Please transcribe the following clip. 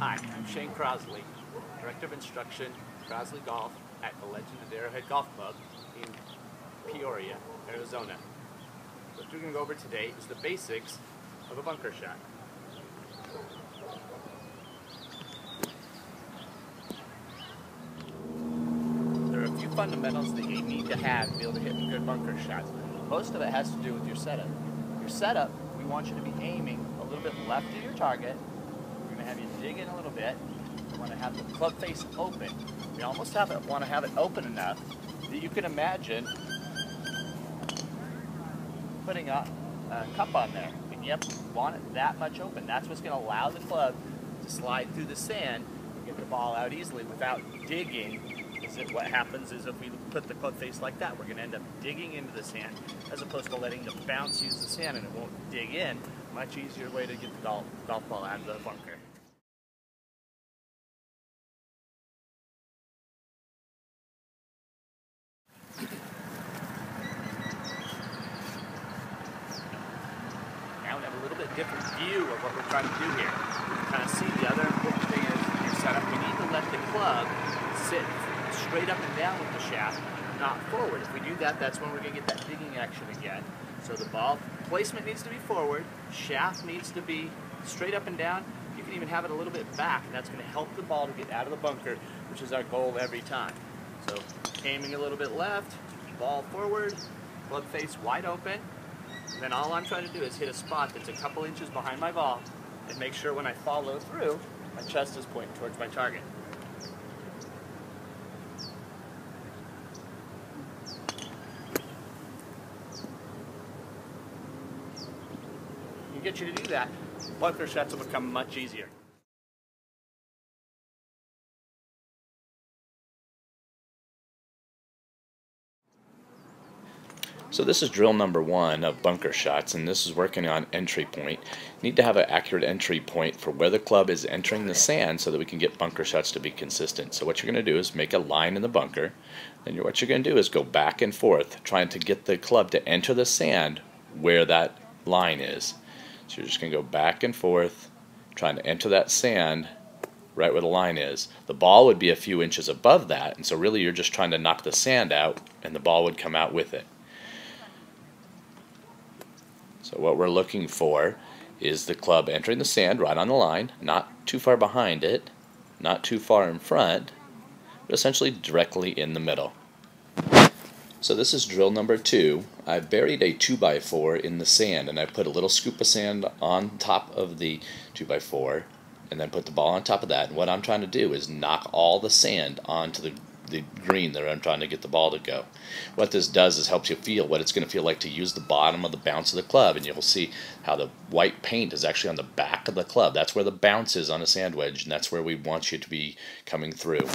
Hi, I'm Shane Crosley, Director of Instruction, Crosleygolf at the Legend of the Arrowhead Golf Club in Peoria, Arizona. What we're going to go over today is the basics of a bunker shot. There are a few fundamentals that you need to have to be able to hit good bunker shots. Most of it has to do with your setup. Your setup, we want you to be aiming a little bit left of your target. We're going to have you dig in a little bit. We want to have the club face open. We almost want to have it open enough that you can imagine putting a cup on there. And yep, you want it that much open. That's what's going to allow the club to slide through the sand and get the ball out easily without digging. What happens is if we put the club face like that, we're going to end up digging into the sand as opposed to letting the bounce use the sand and it won't dig in. Much easier way to get the golf ball out of the bunker. Now we have a little bit different view of what we're trying to do here. You can kind of see the other important thing is in your setup, we need to let the club sit straight up and down with the shaft, not forward. If we do that, that's when we're going to get that digging action again. So the ball placement needs to be forward, shaft needs to be straight up and down. You can even have it a little bit back, and that's going to help the ball to get out of the bunker, which is our goal every time. So aiming a little bit left, ball forward, club face wide open, and then all I'm trying to do is hit a spot that's a couple inches behind my ball and make sure when I follow through, my chest is pointing towards my target. Get you to do that, bunker shots will become much easier. So this is drill number 1 of bunker shots, and this is working on entry point. You need to have an accurate entry point for where the club is entering the sand so that we can get bunker shots to be consistent. So what you're going to do is make a line in the bunker, and what you're going to do is go back and forth trying to get the club to enter the sand where that line is. So you're just going to go back and forth, trying to enter that sand right where the line is. The ball would be a few inches above that, and so really you're just trying to knock the sand out, and the ball would come out with it. So what we're looking for is the club entering the sand right on the line, not too far behind it, not too far in front, but essentially directly in the middle. So this is drill number 2. I buried a 2x4 in the sand, and I put a little scoop of sand on top of the 2x4 and then put the ball on top of that. And what I'm trying to do is knock all the sand onto the green that I'm trying to get the ball to go. What this does is helps you feel what it's going to feel like to use the bottom of the bounce of the club, and you'll see how the white paint is actually on the back of the club. That's where the bounce is on a sand wedge, and that's where we want you to be coming through.